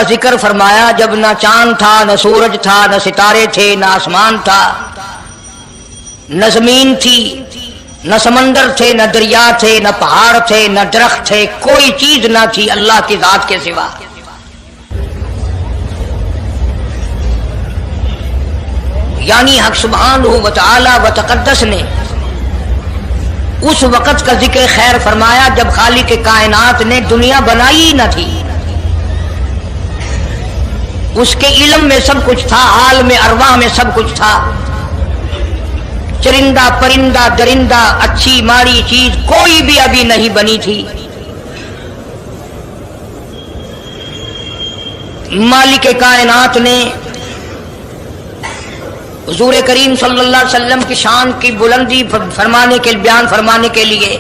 ذکر فرمایا جب نہ چاند تھا نہ سورج تھا نہ ستارے تھے نہ آسمان تھا نہ زمین تھی نہ سمندر تھے نہ دریا تھے نہ پہاڑ تھے نہ درخت تھے، کوئی چیز نہ تھی اللہ کی ذات کے سوا۔ یعنی حق سبحانہ و تعالی و تقدس نے اس وقت کا ذکر خیر فرمایا جب خالق کائنات نے دنیا بنائی نہ تھی، اس کے علم میں سب کچھ تھا، عالم ارواح میں سب کچھ تھا، چرندہ پرندہ درندہ اچھی ماڑی چیز کوئی بھی ابھی نہیں بنی تھی۔ مالک کائنات نے حضور کریم صلی اللہ علیہ وسلم کی شان کی بلندی بیان فرمانے کے لیے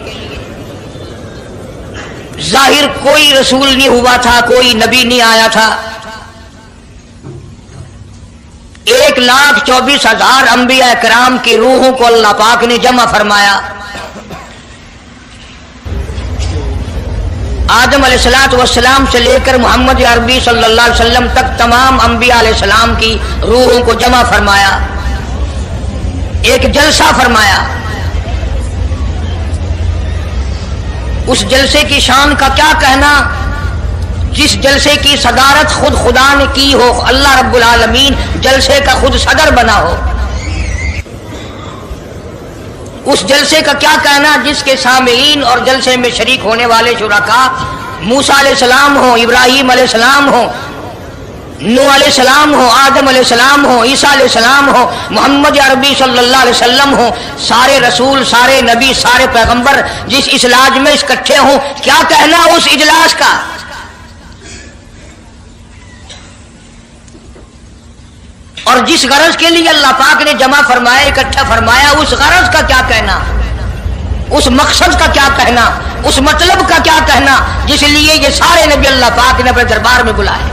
ظاہر کوئی رسول نہیں ہوا تھا، کوئی نبی نہیں آیا تھا۔ 1,24,000 انبیاء کرام کی روحوں کو اللہ پاک نے جمع فرمایا۔ آدم علیہ السلام سے لے کر محمد عربی صلی اللہ علیہ وسلم تک تمام انبیاء علیہ السلام کی روحوں کو جمع فرمایا، ایک جلسہ فرمایا۔ اس جلسے کی شان کا کیا کہنا، جس جلسے کی صدارت خود خدا نے کی ہو، اللہ رب العالمین جلسے کا خود صدر بنا ہو۔ اس جلسے کا کیا کہنا جس کے سامعین اور جلسے میں شریک ہونے والے شرکاء موسیٰ علیہ السلام ہو، ابراہیم علیہ السلام ہو، نوح علیہ السلام ہو، آدم علیہ السلام ہو، عیسیٰ علیہ السلام ہو، محمد عربی صلی اللہ علیہ وسلم ہو، سارے رسول سارے نبی سارے پیغمبر جس اجلاس میں اکٹھے ہوں، کیا کہنا اس اجلاس کا۔ اور جس غرض کے لیے اللہ پاک نے جمع فرمایا اکٹھا فرمایا، اس غرض کا کیا کہنا، اس مقصد کا کیا کہنا، اس مطلب کا کیا کہنا جس لیے یہ سارے نبی اللہ پاک نے اپنے دربار میں بلائے۔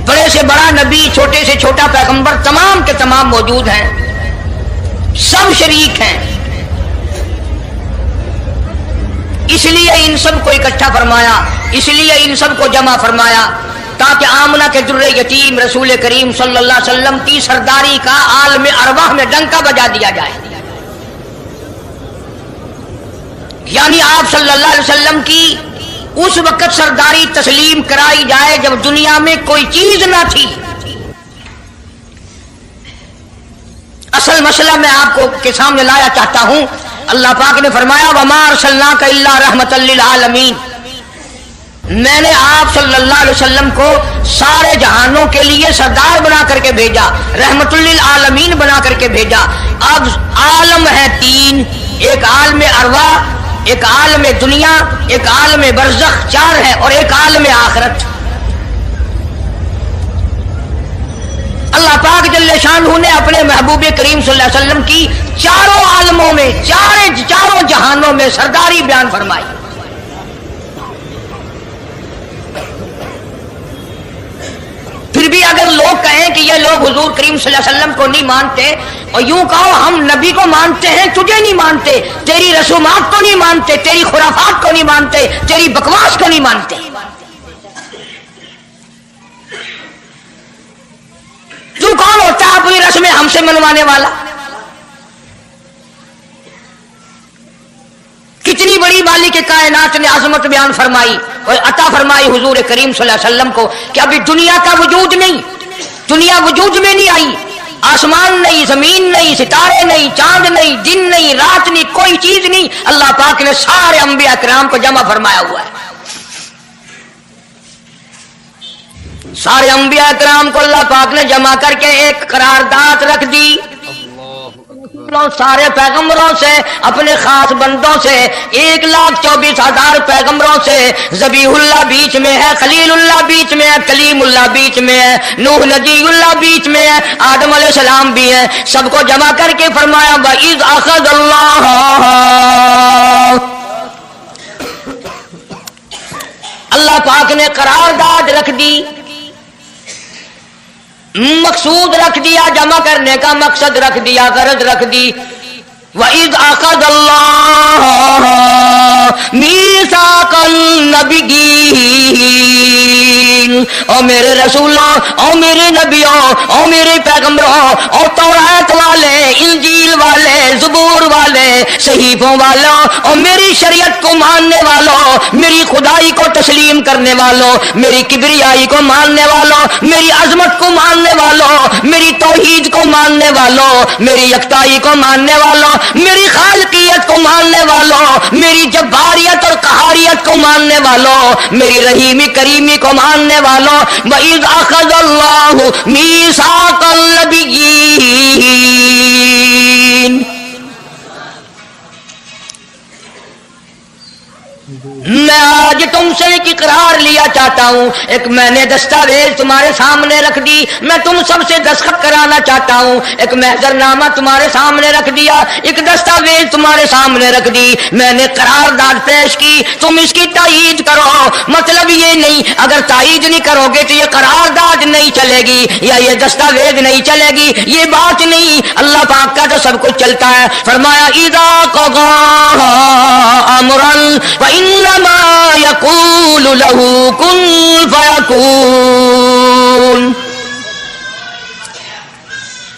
بڑے سے بڑا نبی چھوٹے سے چھوٹا پیغمبر تمام کے تمام موجود ہیں، سب شریک ہیں، اس لیے ان سب کو اکٹھا فرمایا، اس لیے ان سب کو جمع فرمایا تاکہ آمنہ کے در یتیم رسول کریم صلی اللہ علیہ وسلم کی سرداری کا عالم ارواح میں ڈنکا بجا دیا جائے۔ یعنی آپ صلی اللہ علیہ وسلم کی اس وقت سرداری تسلیم کرائی جائے جب دنیا میں کوئی چیز نہ تھی۔ اصل مسئلہ میں آپ کو کے سامنے لایا چاہتا ہوں، اللہ پاک نے فرمایا وَمَا أَرْسَلْنَاكَ إِلَّا رَحْمَةً لِّلْعَالَمِينَ، میں نے آپ صلی اللہ علیہ وسلم کو سارے جہانوں کے لیے سردار بنا کر کے بھیجا، رحمت للعالمین بنا کر کے بھیجا۔ اب عالم ہے تین، ایک عالم ارواح، ایک عالم دنیا، ایک عالم برزخ، چار ہے، اور ایک عالم آخرت۔ اللہ پاک جل شانہ نے اپنے محبوب کریم صلی اللہ علیہ وسلم کی چاروں عالموں میں چاروں جہانوں میں سرداری بیان فرمائی۔ پھر بھی اگر لوگ کہیں کہ یہ لوگ حضور کریم صلی اللہ علیہ وسلم کو نہیں مانتے، اور یوں کہو ہم نبی کو مانتے ہیں تجھے نہیں مانتے، تیری رسومات کو نہیں مانتے، تیری خرافات کو نہیں مانتے، تیری بکواس کو نہیں مانتے، تو کون ہوتا ہے اپنی رسمیں ہم سے منوانے والا؟ کتنی بڑی مالک کائنات نے عظمت بیان فرمائی اور عطا فرمائی حضور کریم صلی اللہ علیہ وسلم کو کہ ابھی دنیا کا وجود نہیں، دنیا وجود میں نہیں آئی، آسمان نہیں، زمین نہیں، ستارے نہیں، چاند نہیں، دن نہیں، رات نہیں، کوئی چیز نہیں، اللہ پاک نے سارے انبیاء کرام کو جمع فرمایا ہوا ہے۔ سارے انبیاء کرام کو اللہ پاک نے جمع کر کے ایک قرارداد رکھ دی، سارے پیغمبروں سے، اپنے خاص بندوں سے، 1,24,000 پیغمبروں سے، ذبیح اللہ بیچ میں ہے، خلیل اللہ بیچ میں ہے، کلیم اللہ بیچ میں ہے، نوح نجی اللہ بیچ میں ہے، آدم علیہ السلام بھی ہے، سب کو جمع کر کے فرمایا وَإِذْ أَخَذَ اللَّهُ، اللہ پاک نے قرارداد رکھ دی، مقصود رکھ دیا، جمع کرنے کا مقصد رکھ دیا، غرض رکھ دی، वइज़ अख़ज़ल्लाहु मीसाक़न नबिय्यीन, ओ मेरे रसूलों, ओ मेरे नबियों, ओ मेरे पैगंबरों, ओ तौरात वाले, इंजील वाले, ज़बूर वाले, सहीफों वालों, और मेरी शरीयत को मानने वालों, मेरी खुदाई को तस्लीम करने वालों, मेरी किबरियाई को मानने वालों, मेरी अजमत को मानने वालों, मेरी तौहीद को मानने वालों, मेरी यकताई को मानने वालों, मेरी खालकियत को मानने वालों, मेरी जब्बारियत और कहारियत को मानने वालों, मेरी रहीमी करीमी को मानने वालों, वइज़ अख़ज़ल्लाहु मीसाक़ल नबिय्यीन। मैं आज तुमसे एक इकरार लिया चाहता हूँ, एक मैंने दस्तावेज तुम्हारे सामने रख दी, मैं तुम सबसे दस्तखत कराना चाहता हूँ, एक महजरनामा तुम्हारे सामने रख दिया, एक दस्तावेज तुम्हारे सामने रख दी, मैंने करारदाद पेश की, तुम इसकी तायीद करो। मतलब ये नहीं, अगर तायीद नहीं करोगे तो ये करारदाद नहीं चलेगी या ये दस्तावेज नहीं चलेगी, ये बात नहीं। अल्लाह पाक का तो सब कुछ चलता है। फरमाया इज़ा क़ज़ा अमरन व इन्नमा यक़ूलु लहू कुन फयकून।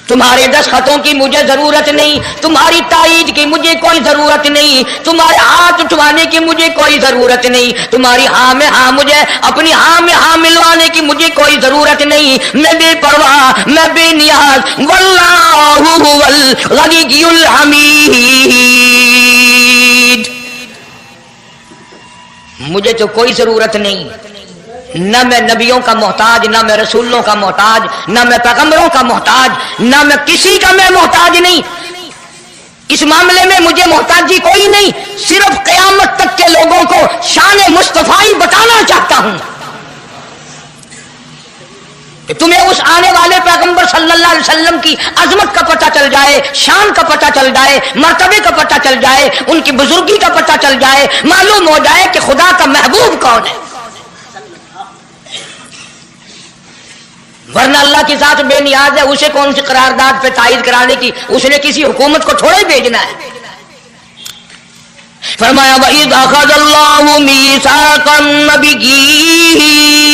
तुम्हारे दस्तखतों की मुझे जरूरत नहीं, तुम्हारी ताईद की मुझे कोई जरूरत नहीं, तुम्हारे हाथ उठवाने की मुझे कोई जरूरत नहीं, तुम्हारी हाँ में हाँ, मुझे अपनी हाँ में हाँ मिलवाने की मुझे कोई जरूरत नहीं। मैं बेपरवाह, मैं बेनियाज, वल्लाहु हुवल गनियुल हमीद। मुझे तो कोई जरूरत नहीं, न मैं नबियों का मोहताज, न मैं रसूलों का मोहताज, न मैं पैगंबरों का मोहताज, न मैं किसी का मैं मोहताज नहीं। इस मामले में मुझे मोहताजी कोई नहीं, सिर्फ क़यामत तक के लोगों को शान मुस्तफाई बताना चाहता हूं कि तुम्हें उस आने वाले पैगंबर सल्लल्लाहु अलैहि वसल्लम की अजमत का पता चल जाए, शान का पता चल जाए, मर्तबे का पता चल जाए, उनकी बुजुर्गी का पता चल जाए, मालूम हो जाए कि खुदा का महबूब कौन है। वरना अल्लाह की जात बेनियाज है, उसे कौन सी करारदाद पे तायीद कराने की, उसने किसी हुकूमत को थोड़े भेजना है। फरमाया वइज़ अख़ज़ल्लाहु मीसाक़न नबिय्यीन,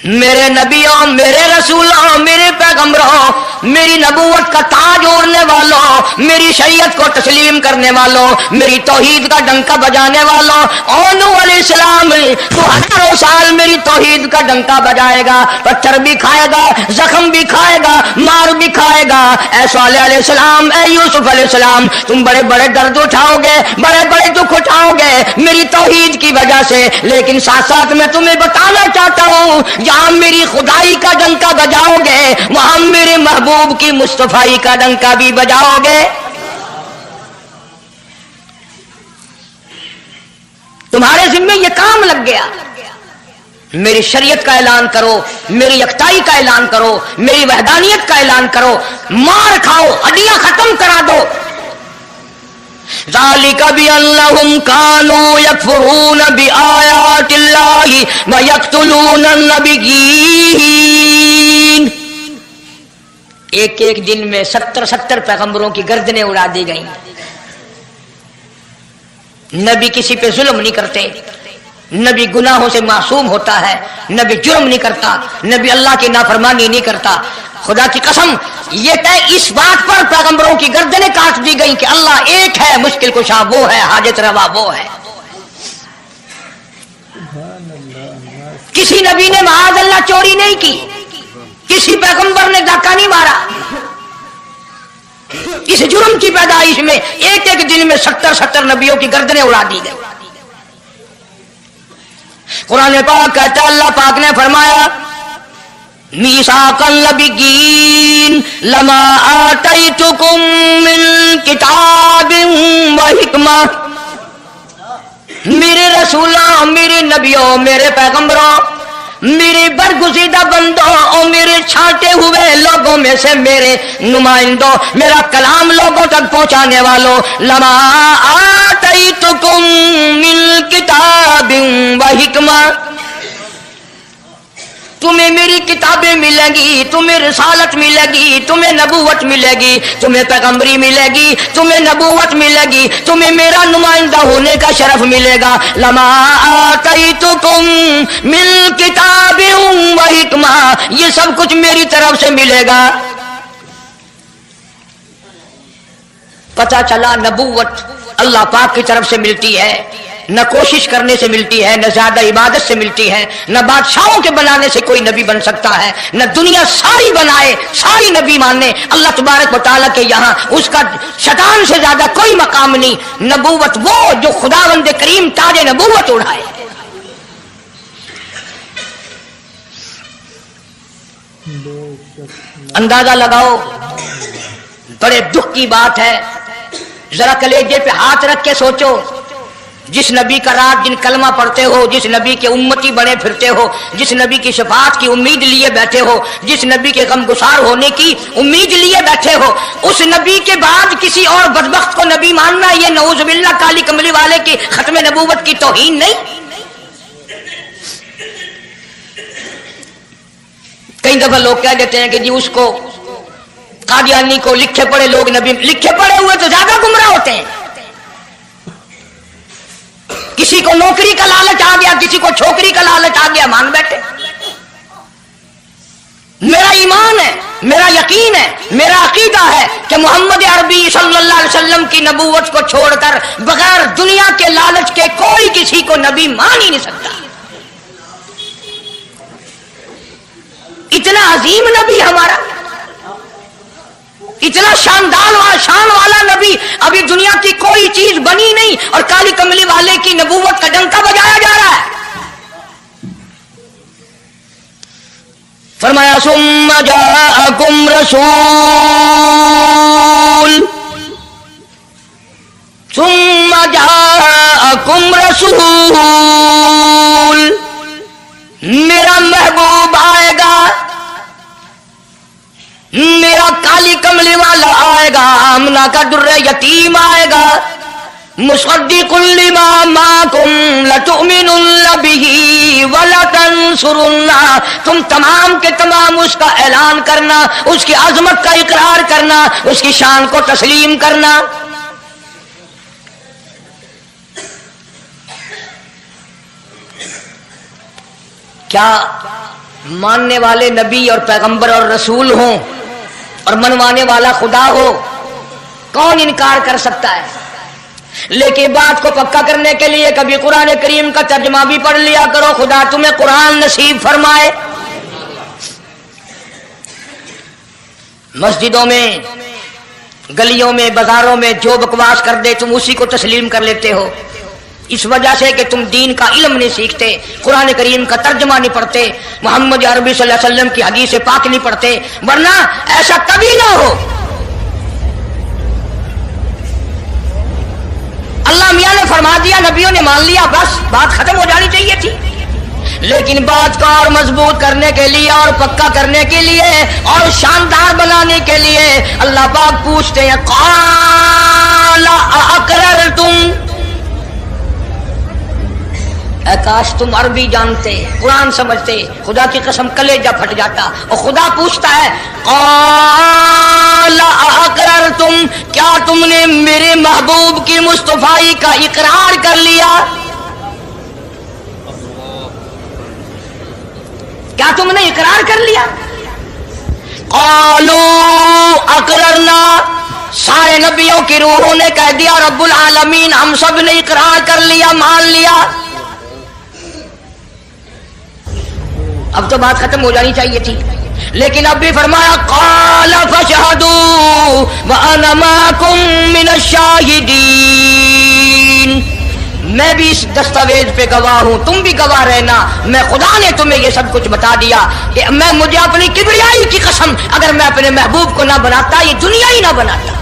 मेरे नबियों, मेरे रसूलों, मेरे पैगंबरों, मेरी नबूवत का ताज ओढ़ने वालों, मेरी शरीयत को तस्लीम करने वालों, मेरी तौहीद का डंका बजाने वालों, और नूह अलैहिस्सलाम तो हजारों साल मेरी तौहीद का डंका बजाएगा, पत्थर भी खाएगा, जख्म भी खाएगा, मार भी खाएगा। ऐ सालेह अलैहिस्सलाम, ऐ यूसुफ अलैहिस्सलाम, तुम बड़े बड़े दर्द उठाओगे, बड़े बड़े दुख उठाओगे मेरी तौहीद की वजह से, लेकिन साथ साथ मैं तुम्हें बताना चाहता हूँ, जहां मेरी खुदाई का डंका बजाओगे वहां मेरे महबूब की मुस्तफाई का डंका भी बजाओगे। तुम्हारे जिम्मे ये काम लग गया। मेरी शरीयत का ऐलान करो, मेरी यकताई का ऐलान करो, मेरी वहदानियत का ऐलान करो, मार खाओ, हड्डियां खत्म करा दो। ज़ालिका बिअन्नहुम कानू यकफुरून बिआयातिल्लाहि व यक़्तुलून अन्नबिय्यीन। एक एक दिन में 70 पैगंबरों की गर्दनें उड़ा दी गई। नबी किसी पे जुल्म नहीं करते, नबी गुनाहों से मासूम होता है, नबी जुर्म नहीं करता, नबी अल्लाह की नाफरमानी नहीं करता। खुदा की कसम, ये तय इस बात पर पैगंबरों की गर्दनें काट दी गई कि अल्लाह एक है, मुश्किल कुशा वो है, हाजत रवा वो है। किसी नबी ने माज़ अल्लाह चोरी नहीं की, किसी पैगंबर ने डाका नहीं मारा। इस जुर्म की पैदाइश में एक एक दिन में 70 नबियों की गर्दनें उड़ा दी गई। कुरान पाक कहता है, अल्लाह पाक ने फरमाया मीसाक़न नबिय्यीन लमा आतैतुकुम मिन किताबिन व हिकमा। मेरे रसूलों, मेरे नबियों, मेरे पैगंबरों, मेरे बरगुज़ीदा बंदों और मेरे छांटे हुए लोगों में से मेरे नुमाइंदों, मेरा कलाम लोगों तक पहुंचाने वालों, लमा आतैतुकुम मिन किताबिन व हिकमा, तुम्हें मेरी किताबें मिलेंगी, तुम्हें रिसालत मिलेगी, तुम्हें नबूवत मिलेगी, तुम्हें पैगंबरी मिलेगी, तुम्हें नबूवत मिलेगी, तुम्हें मेरा नुमाइंदा होने का शरफ मिलेगा। लमा आतैतुकुम मिन किताबिन व हिकमा, ये सब कुछ मेरी तरफ से मिलेगा। पता चला नबूवत अल्लाह पाक की तरफ से मिलती है, न कोशिश करने से मिलती है, न ज्यादा इबादत से मिलती है, न बादशाहों के बनाने से कोई नबी बन सकता है, न दुनिया सारी बनाए सारी नबी माने अल्लाह तबारक व तआला के यहाँ उसका शैतान से ज्यादा कोई मकाम नहीं। नबूवत वो जो खुदावंद करीम ताज नबूवत उड़ाए। अंदाजा लगाओ, बड़े दुख की बात है। जरा कलेजे पे हाथ रख के सोचो, जिस नबी का रात दिन कलमा पढ़ते हो, जिस नबी के उम्मती बने फिरते हो, जिस नबी की शफाअत की उम्मीद लिए बैठे हो, जिस नबी के गमगुसार होने की उम्मीद लिए बैठे हो, उस नबी के बाद किसी और बदबख्त को नबी मानना, ये नऊजुबिल्लाह काली कमली वाले की खत्म नबूवत की तौहीन नहीं? कई दफा लोग कह देते हैं कि जी उसको कादियानी को लिखे पढ़े लोग नबी, लिखे पढ़े हुए तो ज्यादा गुमराह होते हैं। किसी को नौकरी का लालच आ गया, किसी को छोकरी का लालच आ गया, मान बैठे। मेरा ईमान है, मेरा यकीन है, मेरा अकीदा है कि मोहम्मद अरबी सल्लल्लाहु अलैहि वसल्लम की नबूवत को छोड़कर बगैर दुनिया के लालच के कोई किसी को नबी मान ही नहीं सकता। इतना अजीम नबी हमारा, इतना शानदार शान वाला नबी, अभी दुनिया की कोई चीज बनी नहीं और काली कमली वाले की नबूवत का डंका बजाया जा रहा है। फरमाया सुम्मा जाअकुम रसूल, सुम्मा जाअकुम रसूल, मेरा महबूब आएगा, मेरा काली कमली वाला आएगा, आमना का दुर्रे यतीम आएगा। मुसद्दिकुल लिमा माकुम लतुमिनुन बिही वलतंसुरुन्ना, तुम तमाम के तमाम उसका ऐलान करना, उसकी अजमत का इकरार करना, उसकी शान को तस्लीम करना। क्या मानने वाले नबी और पैगंबर और रसूल हों और मनवाने वाला खुदा हो, कौन इनकार कर सकता है? लेकिन बात को पक्का करने के लिए कभी कुरान करीम का तर्जुमा भी पढ़ लिया करो। खुदा तुम्हें कुरान नसीब फरमाए। मस्जिदों में, गलियों में, बाजारों में जो बकवास कर दे तुम उसी को तस्लीम कर लेते हो, इस वजह से कि तुम दीन का इल्म नहीं सीखते, कुरान करीम का तर्जुमा नहीं पढ़ते, मोहम्मद अरबी सल्लल्लाहु अलैहि वसल्लम की हदीस पाक नहीं पढ़ते। वरना ऐसा कभी ना हो। अल्लाह मियां ने फरमा दिया, नबियों ने मान लिया, बस बात खत्म हो जानी चाहिए थी। लेकिन बात को और मजबूत करने के लिए और पक्का करने के लिए और शानदार बनाने के लिए अल्लाह पाक पूछते हैं, क़ाला अअक़ररतुम, काश तुम अरबी जानते, कुरान समझते, खुदा की कसम कलेजा फट जाता। और खुदा पूछता है, क़ाला अअक़ररतुम, क्या तुमने मेरे महबूब की मुस्तफाई का इकरार कर लिया? क्या तुमने इकरार कर लिया? क़ालू अक़ररना, सारे नबियों की रूहों ने कह दिया रब्बुल आलमीन हम सब ने इकरार कर लिया, मान लिया। अब तो बात खत्म हो जानी चाहिए थी, लेकिन अब भी फरमाया क़ाल फशहदू व अना माकुम मिनश शाहिदीन, मैं भी इस दस्तावेज पे गवाह हूं, तुम भी गवाह रहना। मैं खुदा ने तुम्हें ये सब कुछ बता दिया कि मैं, मुझे अपनी किबरियाई की कसम, अगर मैं अपने महबूब को ना बनाता ये दुनिया ही ना बनाता।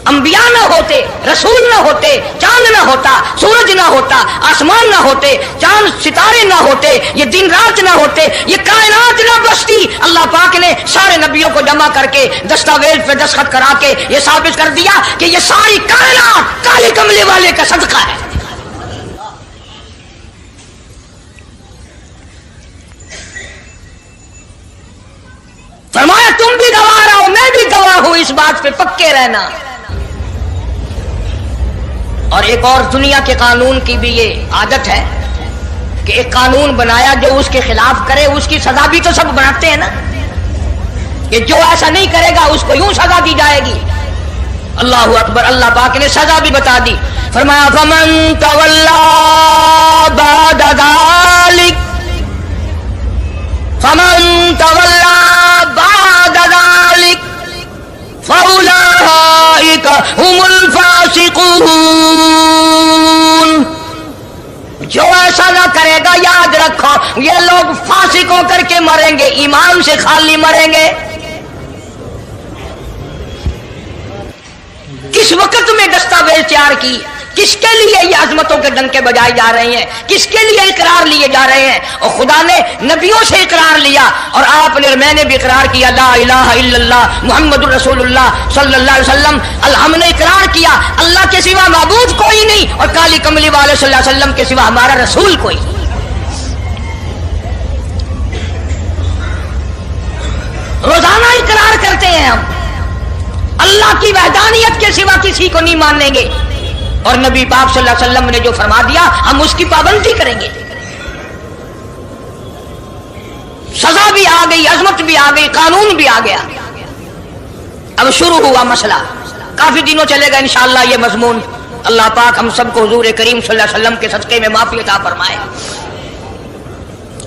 अंबिया ना होते, रसूल ना होते, चांद ना होता, सूरज ना होता, आसमान ना होते, चांद सितारे ना होते, ये दिन रात ना होते, ये कायनात ना बसती। अल्लाह पाक ने सारे नबियों को जमा करके दस्तावेज पे दस्तखत करा के ये साबित कर दिया कि ये सारी कायनात काले कमले वाले का सदका है। बात पे पक्के रहना। और एक और दुनिया के कानून की भी ये आदत है कि एक कानून बनाया, जो उसके खिलाफ करे उसकी सजा भी तो सब बनाते हैं ना, कि जो ऐसा नहीं करेगा उसको यूं सजा दी जाएगी। अल्लाहु अकबर, अल्लाह पाक ने सजा भी बता दी। फरमाया फमन तवल्ला बाद ज़ालिक, फमन तवल्ला बाद ज़ालिक फउलाइका हुमुल फासिकून। जो ऐसा ना करेगा, याद रखो ये लोग फासिक होकर के मरेंगे, ईमान से खाली मरेंगे। किस वक्त में दस्तावेज तैयार की, किसके लिए ये अजमतों के डंके बजाए जा रहे हैं, किसके लिए इकरार लिए जा रहे हैं। और खुदा ने नबियों से इकरार लिया और आपने, मैंने भी इकरार किया, ला इलाहा इल्लल्लाह मुहम्मदुर रसूलुल्लाह सल्लल्लाहु अलैहि वसल्लम। हमने इकरार किया अल्लाह के सिवा माबूद कोई नहीं और काली कमली वाले सल्लल्लाहु अलैहि वसल्लम के सिवा हमारा रसूल कोई। रोजाना इकरार करते हैं हम, अल्लाह की वहदानियत के सिवा किसी को नहीं मानेंगे और नबी पाक सल्लल्लाहु अलैहि वसल्लम ने जो फरमा दिया हम उसकी पाबंदी करेंगे। सजा भी आ गई, अजमत भी आ गई, कानून भी आ गया। अब शुरू हुआ मसला, काफी दिनों चलेगा इंशाअल्लाह ये मजमून। अल्लाह पाक हम सबको हुजूर करीम सल्लल्लाहु अलैहि वसल्लम के सदके में माफी अता फरमाए।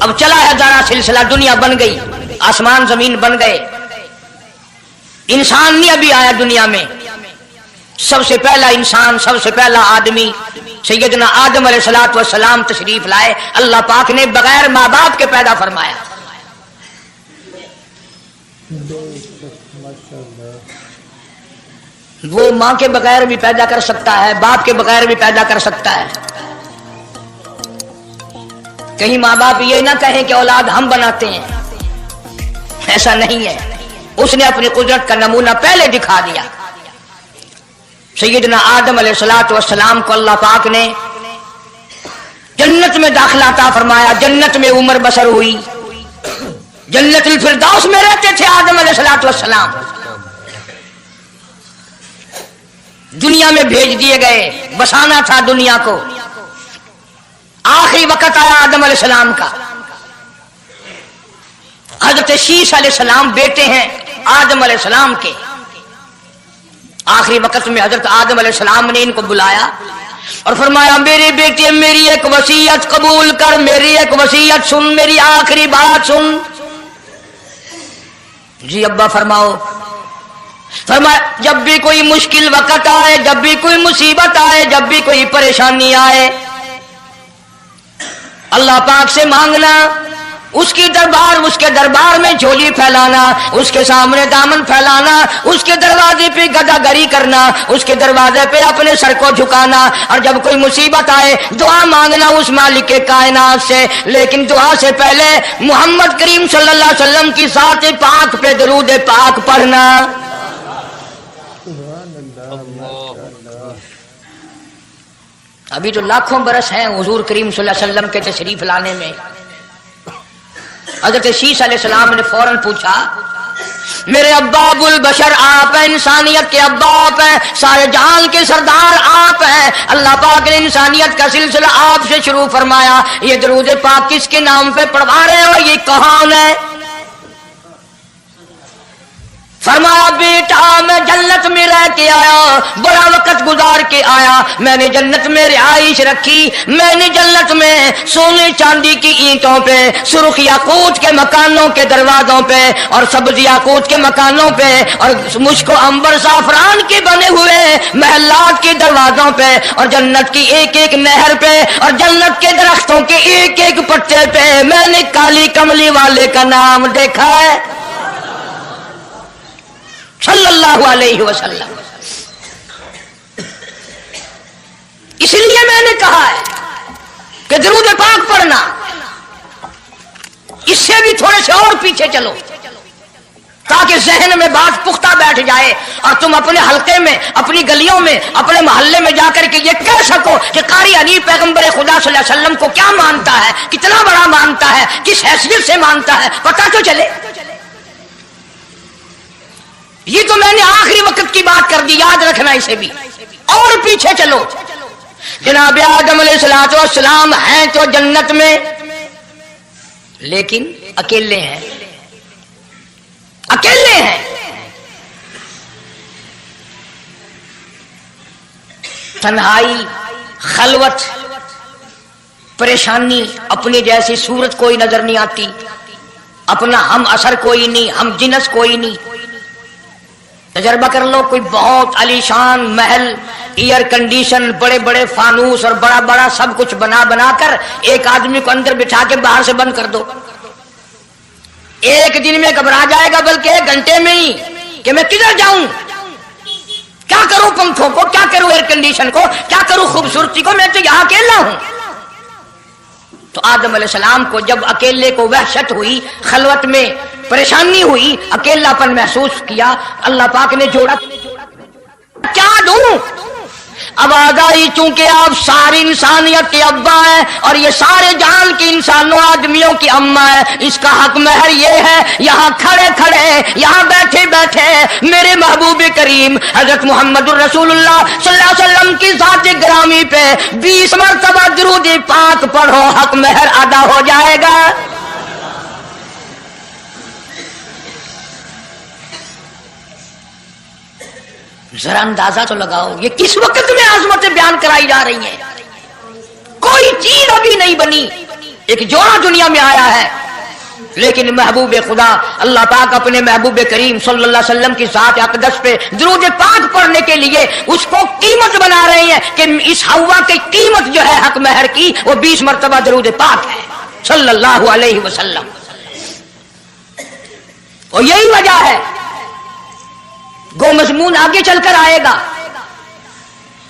अब चला है जाना सिलसिला, दुनिया बन गई, आसमान जमीन बन गए, इंसान नहीं अभी आया दुनिया में। सबसे पहला इंसान, सबसे पहला आदमी सैयदना आदम अलैहिस्सलातु वस्सलाम तशरीफ लाए। अल्लाह पाक ने बगैर माँ बाप के पैदा फरमाया। वो माँ के बगैर भी पैदा कर सकता है, बाप के बगैर भी पैदा कर सकता है। कहीं माँ बाप ये ना कहे कि औलाद हम बनाते हैं, ऐसा नहीं है। उसने अपनी कुदरत का नमूना पहले दिखा दिया। सैयदना आदम अलैहिस्सलातु वस्सलाम को अल्लाह पाक ने जन्नत में दाखिला अता फरमाया, जन्नत में उम्र बसर हुई, जन्नतुल फिरदौस में रहते थे आदम अलैहिस्सलातु वस्सलाम। दुनिया में भेज दिए गए, बसाना था दुनिया को। आखिरी वक्त आया आदम अलैहिस्सलाम का। हजरत शीश अलैहिस्सलाम बेटे हैं आदम अलैहिस्सलाम के। आखिरी वक्त में हजरत आदम अलैहिस्सलाम ने इनको बुलाया और फरमाया, मेरे बेटे मेरी एक वसीयत कबूल कर, मेरी एक वसीयत सुन, मेरी आखिरी बात सुन। जी अब्बा फरमाओ। फरमाया, जब भी कोई मुश्किल वक्त आए, जब भी कोई मुसीबत आए, जब भी कोई परेशानी आए, अल्लाह पाक से मांगना, उसके दरबार में झोली फैलाना, उसके सामने दामन फैलाना, उसके दरवाजे पे गदागरी करना, उसके दरवाजे पे अपने सर को झुकाना। और जब कोई मुसीबत आए दुआ मांगना उस मालिक के कायनात से। लेकिन दुआ से पहले मोहम्मद करीम सल्लल्लाहु अलैहि वसल्लम की ज़ात पाक पे दरूद पाक पढ़ना। अभी तो लाखों बरस हैं हुजूर करीम सल्लल्लाहु अलैहि वसल्लम के तशरीफ लाने में। हज़रत शीश अलैहिस्सलाम ने फौरन पूछा, मेरे अब्बा अबुल बशर आप हैं, इंसानियत के अब्बा आप हैं, सारे जहान के सरदार आप हैं। अल्लाह पाक ने इंसानियत का सिलसिला आपसे शुरू फरमाया। ये दरूद पाक किसके नाम पे पढ़वा रहे हो, ये कौन है? फरमाया, बेटा मैं जन्नत में रह के आया, बड़ा वक्त गुजार के आया, मैंने जन्नत में रिहाइश रखी, मैंने जन्नत में सोने चांदी की ईंटों पे, सुर्ख याकूत के मकानों के दरवाजों पे और सब्ज याकूत के मकानों पे और मुश्को अंबर साफरान के बने हुए महलात के दरवाजों पे और जन्नत की एक एक नहर पे और जन्नत के दरख्तों के एक एक पत्ते पे मैंने काली कमली वाले का नाम देखा है सल्लल्लाहु अलैहि वसल्लम। इसलिए मैंने कहा है कि दरूद पाक पढ़ना। इससे भी थोड़े से और पीछे चलो ताकि जहन में बात पुख्ता बैठ जाए और तुम अपने हल्के में, अपनी गलियों में, अपने मोहल्ले में जाकर के ये कह सको कि कारी अली पैगंबर खुदा सल्लल्लाहु अलैहि वसल्लम को क्या मानता है, कितना बड़ा मानता है, किस हैसियत से मानता है, पता तो चले। یہ تو میں نے آخری وقت کی بات کر دی، یاد رکھنا اسے بھی۔ اور پیچھے چلو، جناب آدم علیہ السلام ہیں تو جنت میں، لیکن اکیلے ہیں، اکیلے ہیں۔ تنہائی، خلوت، پریشانی، اپنی جیسی صورت کوئی نظر نہیں آتی، اپنا ہم اثر کوئی نہیں، ہم جنس کوئی نہیں۔ تجربہ کر لو، کوئی بہت عالیشان محل، ایئر کنڈیشن، بڑے بڑے فانوس اور بڑا بڑا سب کچھ بنا بنا کر ایک آدمی کو اندر بٹھا کے باہر سے بند کر دو، ایک دن میں گھبرا جائے گا، بلکہ ایک گھنٹے میں ہی، کہ میں کدھر جاؤں، کیا کروں پنکھوں کو، کیا کروں ایئر کنڈیشن کو، کیا کروں خوبصورتی کو، میں تو یہاں اکیلا ہوں۔ تو آدم علیہ السلام کو جب اکیلے کو وحشت ہوئی، خلوت میں پریشانی ہوئی، اکیلا پن محسوس کیا، اللہ پاک نے جوڑا، کیا دوں؟ آواز آئی، چونکہ آپ ساری انسانیت کے ابا ہیں اور یہ سارے جہان کی انسانوں آدمیوں کی اماں ہے، اس کا حق مہر یہ ہے، یہاں کھڑے کھڑے، یہاں بیٹھے بیٹھے میرے محبوب کریم حضرت محمد الرسول اللہ صلی اللہ علیہ وسلم کی ذات گرامی پہ 20 مرتبہ درود پاک پڑھو، حق مہر ادا ہو جائے گا۔ ذرا اندازہ تو لگاؤ، یہ کس وقت میں عظمتیں بیان کرائی جا رہی ہیں، کوئی چیز ابھی نہیں بنی، ایک جوڑا دنیا میں آیا ہے، لیکن محبوب خدا اللہ پاک اپنے محبوب کریم صلی اللہ علیہ وسلم کی ذات اقدس پہ درود پاک پڑھنے کے لیے اس کو قیمت بنا رہے ہیں کہ اس ہوا کی قیمت جو ہے حق مہر کی وہ 20 مرتبہ درود پاک ہے صلی اللہ علیہ وسلم۔ اور یہی وجہ ہے، گو مضمون آگے چل کر آئے گا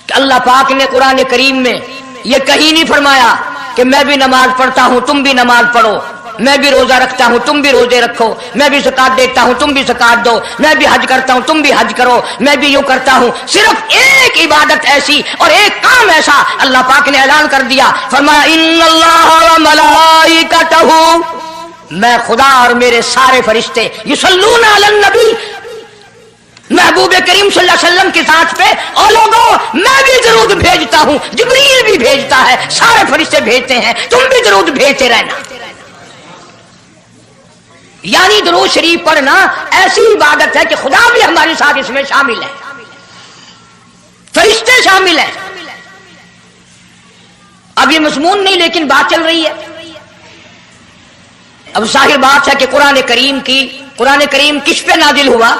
کہ اللہ پاک نے قرآن کریم میں یہ کہیں نہیں فرمایا کہ میں بھی نماز پڑھتا ہوں تم بھی نماز پڑھو، میں بھی روزہ رکھتا ہوں تم بھی روزے رکھو، میں بھی زکات دیتا ہوں تم بھی زکات دو، میں بھی حج کرتا ہوں تم بھی حج کرو، میں بھی یوں کرتا ہوں۔ صرف ایک عبادت ایسی اور ایک کام ایسا اللہ پاک نے اعلان کر دیا، فرمایا ان اللہ و ملائکتہ، میں خدا اور میرے سارے فرشتے یصلون علی النبی، محبوب کریم صلی اللہ علیہ وسلم کی ذات پہ، اور لوگوں میں بھی درود بھیجتا ہوں، جبریل بھی بھیجتا ہے، سارے فرشتے بھیجتے ہیں، تم بھی درود بھیجتے رہنا۔ یعنی درود شریف پڑھنا ایسی عبادت ہے کہ خدا بھی ہمارے ساتھ اس میں شامل ہے، فرشتے شامل ہیں۔ اب یہ مضمون نہیں، لیکن بات چل رہی ہے۔ اب ظاہر بات ہے کہ قرآن کریم کس پہ نازل ہوا؟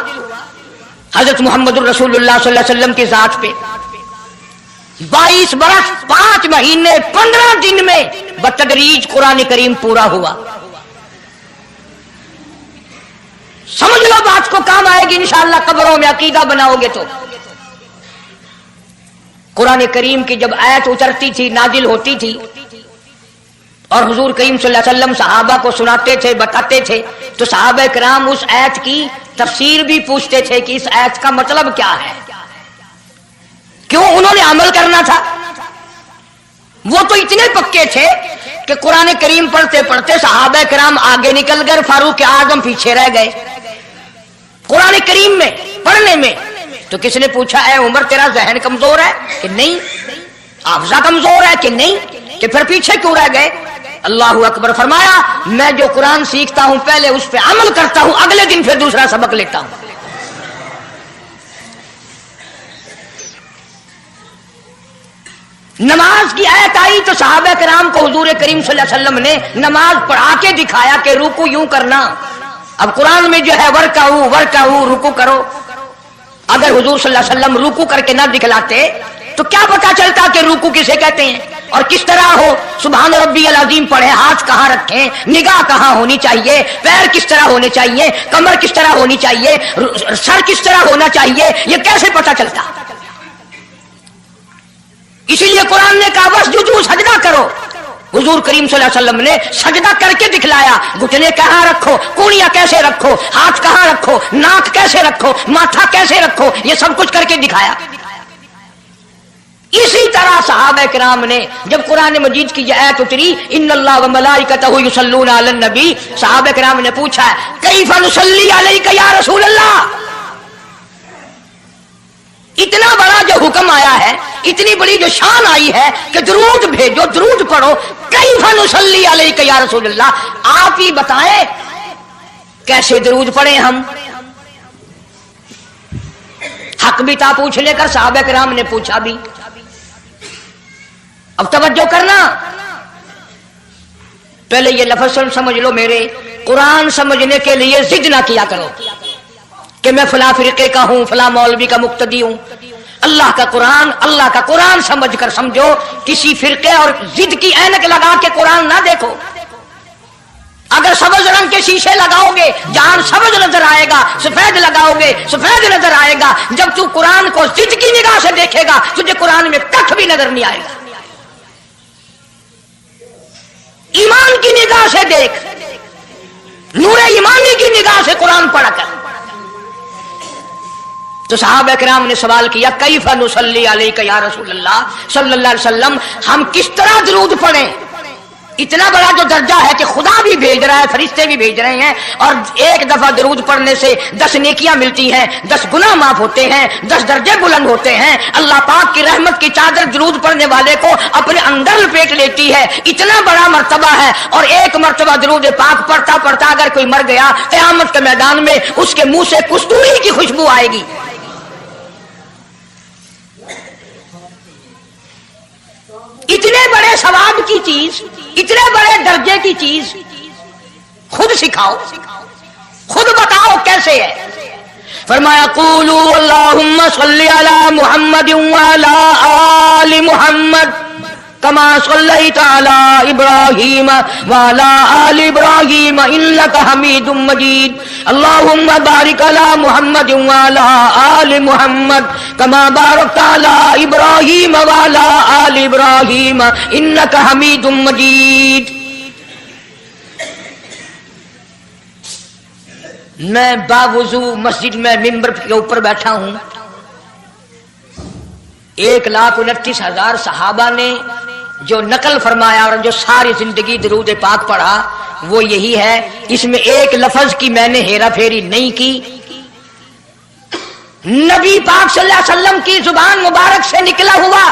حضرت محمد الرسول اللہ صلی اللہ علیہ وسلم کی ذات پہ 22 برس 5 مہینے 15 دن میں بتدریج قرآن کریم پورا ہوا۔ سمجھ لو بات کو، کام آئے گی انشاءاللہ قبروں میں عقیدہ بناؤ گے تو۔ قرآن کریم کی جب آیت اترتی تھی، نازل ہوتی تھی، اور حضور کریم صلی اللہ علیہ وسلم صحابہ کو سناتے تھے، بتاتے تھے، تو صحابہ کرام اس آیت کی تفسیر بھی پوچھتے تھے کہ اس آیت کا مطلب کیا ہے، کیوں انہوں نے عمل کرنا تھا۔ وہ تو اتنے پکے تھے کہ قرآن کریم پڑھتے پڑھتے صحابہ کرام آگے نکل گئے، فاروق اعظم پیچھے رہ گئے قرآن کریم میں پڑھنے میں۔ تو کس نے پوچھا اے عمر تیرا ذہن کمزور ہے کہ نہیں، حافظہ کمزور ہے کہ نہیں، کہ پھر پیچھے کیوں رہ گئے؟ اللہ اکبر، فرمایا میں جو قرآن سیکھتا ہوں پہلے اس پہ عمل کرتا ہوں، اگلے دن پھر دوسرا سبق لیتا ہوں۔ نماز کی آیت آئی تو صحابہ کرام کو حضور کریم صلی اللہ علیہ وسلم نے نماز پڑھا کے دکھایا کہ رکوع یوں کرنا۔ اب قرآن میں جو ہے ورکعوا رکوع کرو، اگر حضور صلی اللہ علیہ وسلم رکوع کر کے نہ دکھلاتے تو کیا پتا چلتا کہ رکوع کسے کہتے ہیں اور کس طرح ہو؟ سبحان ربی العظیم پڑھیں، ہاتھ کہاں رکھیں، نگاہ کہاں ہونی چاہیے، پیر کس طرح ہونے چاہیے، کمر کس طرح ہونی چاہیے، سر کس طرح ہونا چاہیے، یہ کیسے پتا چلتا؟ اسی لیے قرآن نے کہا واسجدوا، سجدہ کرو۔ حضور کریم صلی اللہ علیہ وسلم نے سجدہ کر کے دکھلایا، گھٹنے کہاں رکھو، کونیاں کیسے رکھو، ہاتھ کہاں رکھو، ناک کیسے رکھو، ماتھا کیسے رکھو، یہ سب کچھ کر کے دکھایا۔ اسی طرح صحابہ کرام نے جب قرآن مجید کی یہ آیت اتری ان اللہ و ملائکتہ یصلون علی النبی، صحابہ کرام نے پوچھا کیف نصلی علیک یا رسول اللہ، इतना बड़ा जो हुक्म आया है, इतनी बड़ी जो शान आई है कि दरूद भेजो, दरूद पढ़ो। कैफ़ नुसल्ली अलैका या रसूलल्लाह, आप ही बताएं कैसे दरूद पढ़े हम। हक भी था पूछने का, सहाबा किराम ने पूछा भी। अब तवज्जो करना, पहले ये लफ्ज़ समझ लो मेरे। कुरान समझने के लिए जिद ना किया करो कि मैं फला फिरके का हूं, फला मौलवी का मुक्तदी हूं। अल्लाह का कुरान समझ कर समझो। किसी फिरके और जिद की ऐनक लगा के कुरान ना देखो। अगर सब्ज रंग के शीशे लगाओगे, जान सब्ज नजर आएगा, सफेद लगाओगे सफेद नजर आएगा। जब तू कुरान को जिद की निगाह से देखेगा, तुझे कुरान में कख भी नजर नहीं आएगा। ईमान की निगाह से देख, नूरे ईमानी की निगाह से कुरान पढ़ा कर। तो सहाबा किराम ने सवाल किया, कैफ़ नुसल्ली अलैका या रसूलल्लाह सल्लल्लाहु अलैहि वसल्लम, हम किस तरह दरूद पढ़ें। इतना बड़ा जो दर्जा है कि खुदा भी भेज रहा है, फरिश्ते भी भेज रहे हैं, और एक दफा दरूद पढ़ने से 10 नेकियां मिलती हैं, 10 गुनाह माफ होते हैं, 10 दर्जे बुलंद होते हैं। अल्लाह पाक की रहमत की चादर दरूद पढ़ने वाले को अपने अंदर लपेट लेती है। इतना बड़ा मर्तबा है। और एक मर्तबा दरूद पाक पढ़ता पढ़ता अगर कोई मर गया, क़यामत के मैदान में उसके मुंह से कस्तूरी की खुशबू आएगी। इतने बड़े सवाब की चीज, इतने बड़े दर्जे की चीज खुद सिखाओ, खुद बताओ कैसे है। फरमाया क़ूलू अल्लाहुम्मा सल्ली अला मुहम्मद व अला आलि मुहम्मद कमा सल्लैता अला इब्राहीम व अला आलि इब्राहीम इन्नका हमीदुम मजीद। अल्लाहुम्मा बारिक अला मुहम्मद व अला आलि मुहम्मद कमा बारकता अला इब्राहीम व अला आलि इब्राहीम इन्नका हमीदुम मजीद। मैं बावुजू मस्जिद में मिंबर के ऊपर बैठा हूं। 1,29,000 सहाबा ने जो नकल फरमाया और जो सारी जिंदगी दरूद पाक पढ़ा, वो यही है। इसमें एक लफ्ज की मैंने हेरा फेरी नहीं की। नबी पाक सल्लल्लाहु अलैहि वसल्लम की जुबान मुबारक से निकला हुआ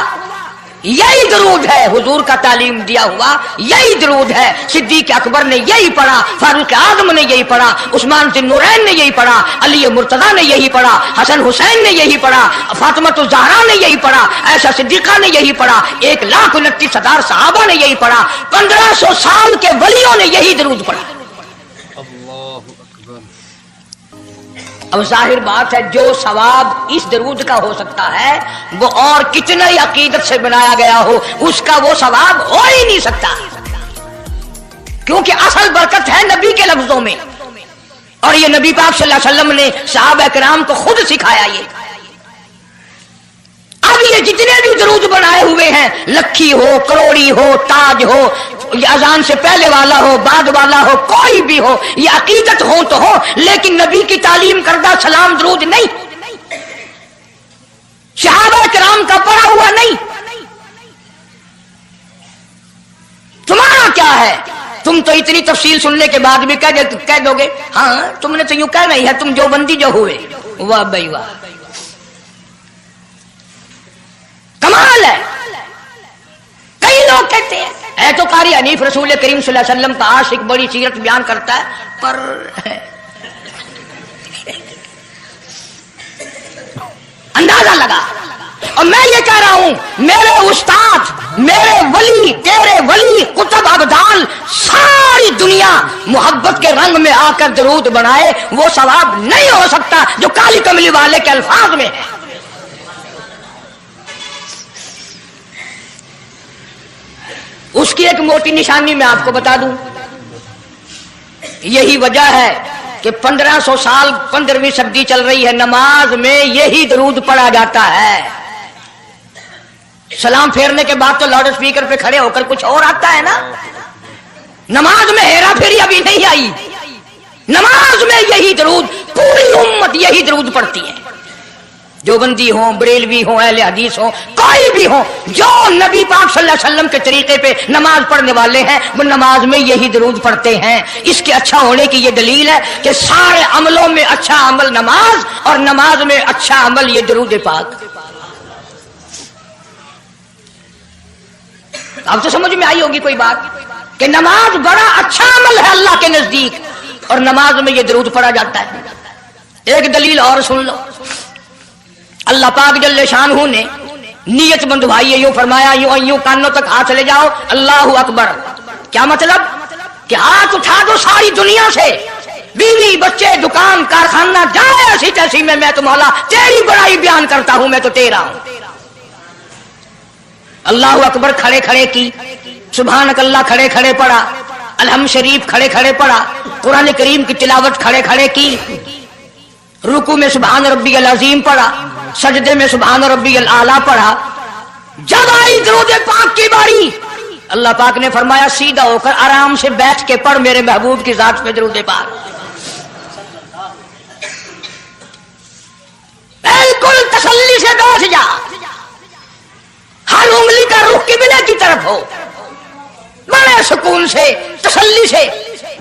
यही दरूद है, हुजूर का तालीम दिया हुआ यही दरूद है। सिद्दीक अकबर ने यही पढ़ा, फारूक आजम ने यही पढ़ा, उस्मान ज़ुन्नुरैन ने यही पढ़ा, अली मुर्तज़ा ने यही पढ़ा, हसन हुसैन ने यही पढ़ा, फातिमा ज़हरा ने यही पढ़ा, ऐशा सिद्दीक़ा ने यही पढ़ा, 1,29,000 सहाबा ने यही पढ़ा, 1500 साल के वलियों ने यही दरूद पढ़ा। अब जाहिर बात है, जो सवाब इस दरूद का हो सकता है वो और कितने ही अकीदत से बनाया गया हो, उसका वो सवाब हो ही नहीं सकता, क्योंकि असल बरकत है नबी के लफ्जों में। और ये नबी पाक सल्लल्लाहु अलैहि वसल्लम ने सहाबा किराम को खुद सिखाया ये। अब ये जितने भी दरूद बनाए हुए हैं, लखी हो, करोड़ी हो, ताज हो, अजान से पहले वाला हो, बाद वाला हो, कोई भी हो, ये अकीदत हो तो हो, लेकिन नबी की तालीम करदा सलाम दरूद नहीं, सहाबा किराम का पढ़ा हुआ नहीं। तुम्हारा क्या है? तुम तो इतनी तफसील सुनने के बाद भी कह दोगे हाँ तुमने तो यूं कह नहीं है, तुम जो बंदी जो हुए। वाह भाई वाह, कमाल है। कई लोग कहते हैं है तो कारी हनीफ रसूल करीम सल्लल्लाहु अलैहि वसल्लम का आशिक, बड़ी सीरत बयान करता है, पर अंदाजा लगा। और मैं ये कह रहा हूं, मेरे उस्ताद, मेरे वली, तेरे वली, कुतुब अब्दाल, सारी दुनिया मोहब्बत के रंग में आकर दरूद बनाए, वो सवाब नहीं हो सकता जो काली कमली वाले के अल्फाज में है। उसकी एक मोटी निशानी मैं आपको बता दूं। यही वजह है कि 1500 साल 15वीं सदी चल रही है, नमाज में यही दरूद पढ़ा जाता है। सलाम फेरने के बाद तो लाउड स्पीकर पे खड़े होकर कुछ और आता है ना। नमाज में हेरा फेरी अभी नहीं आई, नमाज में यही दरूद, पूरी उम्मत यही दरूद पढ़ती है। जो बंदी हो, बरेलवी हो, अहले हदीस हो, कोई भी हो, जो नबी पाक सल्लल्लाहु अलैहि वसल्लम के तरीके पे नमाज पढ़ने वाले हैं, वो नमाज में यही दरूद पढ़ते हैं। इसके अच्छा होने की ये दलील है कि सारे अमलों में अच्छा अमल नमाज, और नमाज में अच्छा अमल ये दरूद पाक। अब तो समझ में आई होगी कोई बात कि नमाज बड़ा अच्छा अमल है अल्लाह के नजदीक, और नमाज में ये दरूद पढ़ा जाता है। एक दलील और सुन लो, अल्लाह पाक जल्ले शानहू ने नियत बंधवाई है, यूं फरमाया यूं कानों तक हाथ चले जाओ, अल्लाहु अकबर। क्या मतलब कि हाथ उठा दो सारी दुनिया से, बीवी बच्चे दुकान कारखाना जाए ऐसी तैसी में, मैं तो मौला तेरी बड़ाई बयान करता हूं, मैं तो तेरा हूं। अल्लाहु अकबर खड़े खड़े की, सुभानक अल्लाह खड़े खड़े पढ़ा, अलहम शरीफ खड़े खड़े पढ़ा, कुरान करीम की तिलावत खड़े खड़े की, रुकू में सुभान रब्बियल अजीम पढ़ा, सजदे में सुभान रब्बियल आला पढ़ा। जब आई दरूद पाक की बारी, अल्लाह पाक ने फरमाया सीधा होकर आराम से बैठ के पढ़ मेरे महबूब की जात पे दरूद पाक। बिल्कुल तसल्ली से बैठ जा, हर उंगली का रुख किबले की तरफ हो, बड़े सुकून से तसल्ली से।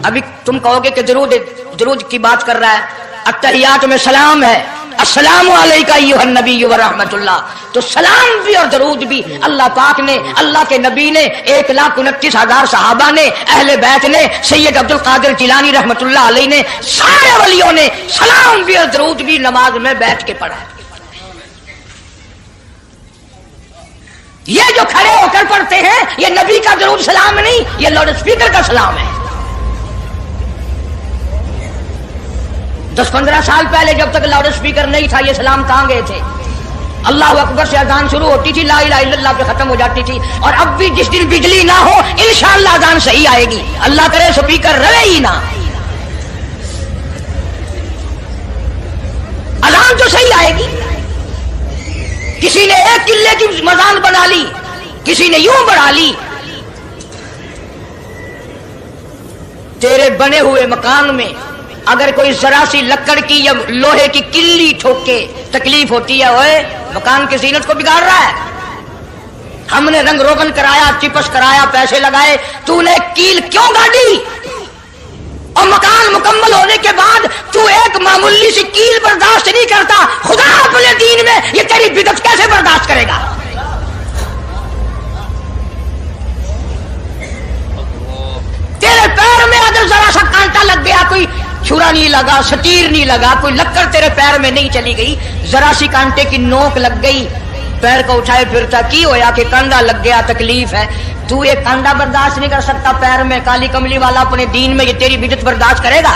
अभी तुम कहोगे कि दरूद की बात कर रहा है, अत्तहियात में सलाम है, अस्सलामु अलैका अय्युहन नबी व रहमतुल्लाह, तो सलाम भी और दरूद भी अल्लाह पाक ने, अल्लाह के नबी ने, 1,29,000 सहाबा ने, अहले बैत ने, सैयद अब्दुल कादिर जिलानी रहमतुल्लाह अलैह ने, सारे वलियों ने सलाम भी और दरूद भी नमाज में बैठ के पढ़ा। ये जो खड़े होकर पढ़ते हैं ये नबी का दरूद सलाम नहीं, ये लाउड स्पीकर का सलाम है। 10-15 साल पहले जब तक लाउड स्पीकर नहीं था, ये सलाम कहां गए थे? अल्लाह अकबर से अजान शुरू होती थी, ला इलाहा इल्लल्लाह पे खत्म हो जाती थी। और अब भी जिस दिन बिजली ना हो इंशाअल्लाह अजान सही आएगी, अल्लाह करे स्पीकर रहे ही ना, अजान तो सही आएगी। किसी ने 1 किले की मजान बना ली, किसी ने यूं बढ़ा ली। तेरे बने हुए मकान में अगर कोई जरा सी लकड़ की या लोहे की किल्ली ठोके तकलीफ होती है, ओए मकान की जीनत को बिगाड़ रहा है। हमने रंग रोगन कराया, चिपस कराया, पैसे लगाए, तूने कील क्यों गाड़ी? और मकान मुकम्मल होने के बाद तू एक मामूली सी कील बर्दाश्त नहीं करता, खुदा अपने दीन में ये तेरी बिदअत कैसे बर्दाश्त करेगा? तेरे पैर में अगर जरा सा कांटा लग गया, कोई छुरा नहीं लगा, सतीर नहीं लगा, कोई लक्कड़ तेरे पैर में नहीं चली गई, जरा सी कांटे की नोक लग गई, पैर को उठाए फिरता की होया कि कांडा लग गया, तकलीफ है। तू ये कांडा बर्दाश्त नहीं कर सकता पैर में, काली कमली वाला अपने दीन में ये तेरी बिदअत बर्दाश्त करेगा?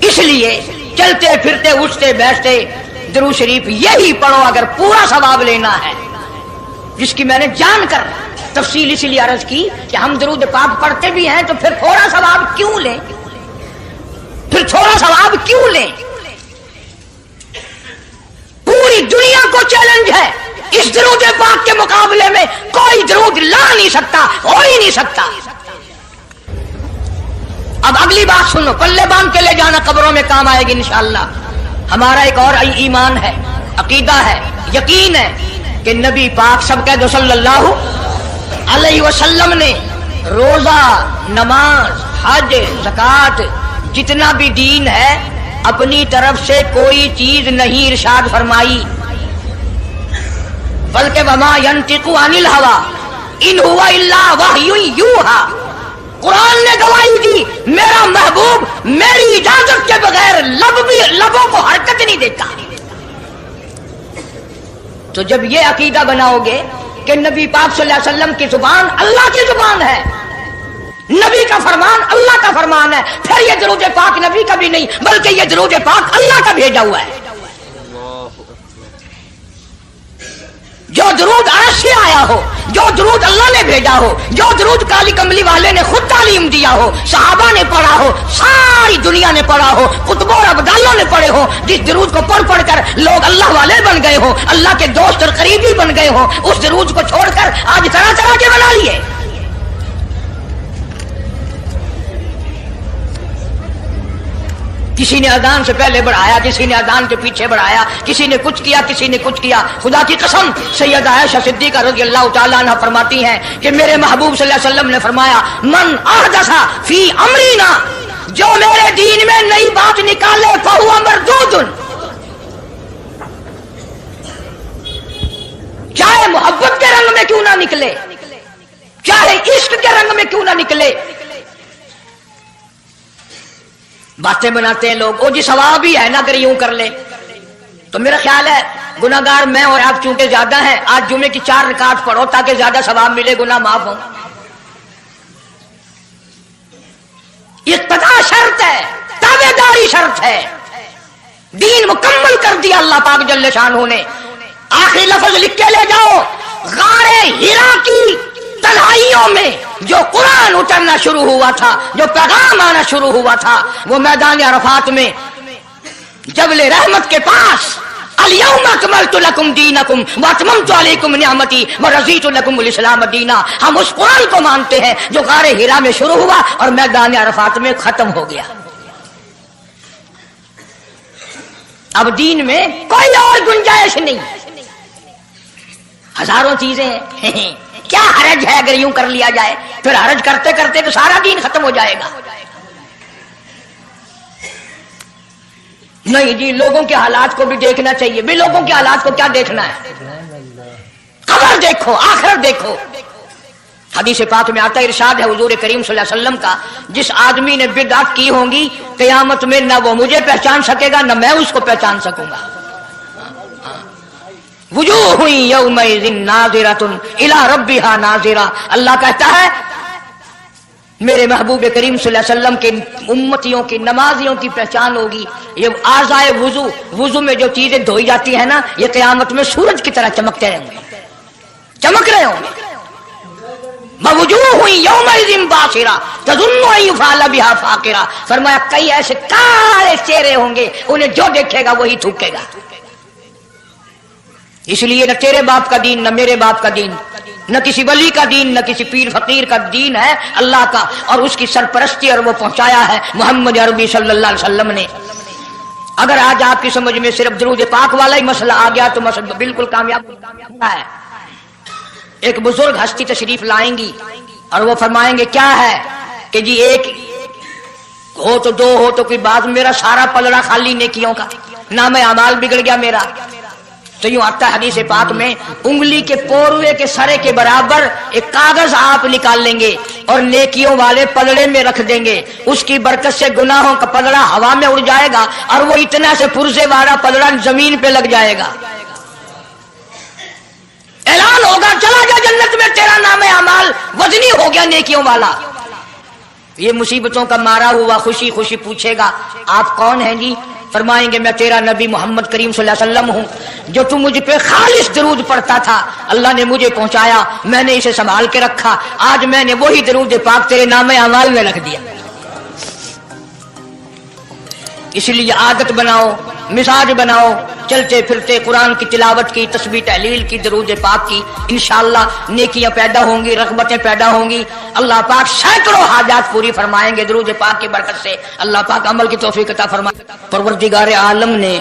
इसलिए चलते फिरते उठते बैठते दरूद शरीफ यही पढ़ो अगर पूरा सवाब लेना है, जिसकी मैंने जानकर तफसील इसलिए अर्ज की कि हम दरूद पाक पढ़ते भी हैं तो फिर थोड़ा सवाब क्यों लें, फिर थोड़ा सवाब क्यों लें? पूरी दुनिया को चैलेंज है, इस दरूद पाक के मुकाबले में कोई दरूद ला नहीं सकता, हो ही नहीं सकता। अब अगली बात सुनो, पल्ले बांध के ले जाना, कब्रों में काम आएगी इंशाअल्लाह। हमारा एक और ईमान है, अकीदा है, यकीन है कि नबी पाक सब कह दो सल्लल्लाहु अलैहि वसल्लम ने रोजा, नमाज, हज, ज़कात, जितना भी दीन है अपनी तरफ से कोई चीज नहीं इरशाद फरमाई, बल्कि वमा यंतिकु अनिल हवा इन हुवा इल्ला वहयुन यूहा। कुरान ने गवाही दी, मेरा महबूब मेरी इजाजत के बगैर लबों को हरकत नहीं देता। तो जब ये अकीदा बनाओगे कि नबी पाक सल्लल्लाहु अलैहि वसल्लम की जुबान अल्लाह की जुबान है, नबी का फरमान अल्लाह का फरमान है, फिर ये दरूद पाक नबी का भी नहीं बल्कि ये दरूद पाक अल्लाह का भेजा हुआ है। जो दरूद अर्श से आया हो, जो दरूद अल्लाह ने भेजा हो, जो दरूद काली कमली वाले ने खुद तालीम दिया हो, सहाबा ने पढ़ा हो, सारी दुनिया ने पढ़ा हो, कुतुब और अब्दालों ने पढ़े हो, जिस दरूद को पढ़ पढ़ कर लोग अल्लाह वाले बन गए हो, अल्लाह के दोस्त और करीबी बन गए हो, उस दरूद को छोड़कर आज तरह तरह के बना लिए। किसी ने अजान से पहले बढ़ाया, किसी ने अजान के पीछे बढ़ाया, किसी ने कुछ किया, किसी ने कुछ किया। खुदा की कसम सैयदा आयशा सिद्दीका रज़ियल्लाहु ताला अन्हा फरमाती हैं कि मेरे महबूब सल्लल्लाहु अलैहि वसल्लम ने फरमाया, मन अहदसा फी अमरीना, जो मेरे दीन में नई बात निकाले फहुवा मरदूदुन, में क्यों ना निकले, चाहे इश्क के रंग में क्यों ना निकले। बातें बनाते हैं लोग, ओ जी सवाब ही है ना अगर यूं कर ले। तो मेरा ख्याल है गुनाहगार मैं और आप चूंकि ज्यादा हैं, आज जुमे की 4 रकात पढ़ो ताकि ज्यादा सवाब मिले, गुनाह माफ हो। इक्तदा शर्त है, ताबेदारी शर्त है। दीन मुकम्मल कर दिया अल्लाह पाक जल्ले शानहू ने। आखिरी लफ्ज लिख के ले जाओ, गारे हिरा की तन्हाइयों में जो कुरान उतरना शुरू हुआ था, जो पैगाम आना शुरू हुआ था, वो मैदान अरफात में जबले रहमत के पास अल-यौम अकमलतु लकुम दीनकुम व अतममतु अलैकुम निअमती व रज़ीतु लकुमुल इस्लाम दीना। हम उस कुरान को मानते हैं जो गारे हिरा में शुरू हुआ और मैदान अरफात में खत्म हो गया। अब दीन में कोई और गुंजाइश नहीं, हजारों चीजें हैं। क्या हरज है अगर यूं कर लिया जाए, फिर हरज करते करते तो सारा दीन खत्म हो जाएगा। नहीं जी, लोगों के हालात को भी देखना चाहिए। भी लोगों के हालात को क्या देखना है, खबर देखो, आखिरत देखो। हदीस पाक में आता इरशाद है हुजूर करीम सल्लल्लाहु अलैहि वसल्लम का, जिस आदमी ने बिदअत की होंगी क़यामत में न वो मुझे पहचान सकेगा न मैं उसको पहचान सकूंगा। वुजूह यौमइज़िन नाज़िरतुन इला रब्बिहा नाज़िरा। अल्लाह कहता है मेरे महबूब करीम सल्लल्लाहु अलैहि वसल्लम के उम्मतियों की नमाजियों की पहचान होगी। ये आज़ाए वुजू, वुजू में जो चीजें धोई जाती है ना, ये क़यामत में सूरज की तरह चमकते रहेंगे, चमक रहे होंगे। मवजूह यौमइज़िन बासिरा तज़ुन्नु अन युफ़अल बिहा फ़ाक़िरा। फरमाया कई ऐसे काले चेहरे होंगे, उन्हें जो देखेगा वही थूकेगा। इसलिए न तेरे बाप का दीन, न मेरे बाप का दीन, न किसी वली का दीन, न किसी पीर फकीर का दीन है, अल्लाह का, और उसकी सरपरस्ती और वो पहुंचाया है मोहम्मद अरबी सल्लल्लाहु अलैहि वसल्लम ने। अगर आज आपकी समझ में सिर्फ दरूद पाक वाला ही मसला आ गया तो मसला बिल्कुल कामयाब है। एक बुजुर्ग हस्ती तशरीफ लाएंगी और वो फरमाएंगे क्या है कि जी एक हो तो दो हो तो कोई बात, मेरा सारा पलड़ा खाली नेकियों का, ना मैं अमाल बिगड़ गया मेरा। तो यूं आता है हदीस पाक में, उंगली के पोरवे के सरे के बराबर एक कागज आप निकाल लेंगे और नेकियों वाले पलड़े में रख देंगे। उसकी बरकत से गुनाहों का पलड़ा हवा में उड़ जाएगा और वो इतना से पुर्जे वाला पलड़ा जमीन पे लग जाएगा। ऐलान होगा चला जा जन्नत में, तेरा नाम है अमाल वजनी हो गया नेकियों वाला। ये मुसीबतों का मारा हुआ खुशी खुशी पूछेगा आप कौन हैं जी? फरमाएंगे मैं तेरा नबी मोहम्मद करीम सल्लल्लाहु अलैहि वसल्लम हूं, जो तू मुझ पे खालिस दरूद पढ़ता था, अल्लाह ने मुझे पहुंचाया, मैंने इसे संभाल के रखा, आज मैंने वही दरूद पाक तेरे नामे अमाल में रख दिया। इसलिए आदत बनाओ, मिजाज बनाओ, चलते फिरते कुरान की तिलावत की, तस्बीह तहलील की, दरूद पाक की, इंशाअल्लाह नेकियां पैदा होंगी, रग़बतें पैदा होंगी। अल्लाह पाक सैकड़ों हाजात पूरी फरमाएंगे दरूद पाक की बरकत से। अल्लाह पाक अमल की तौफीक अता फरमाए। परवरदिगार आलम ने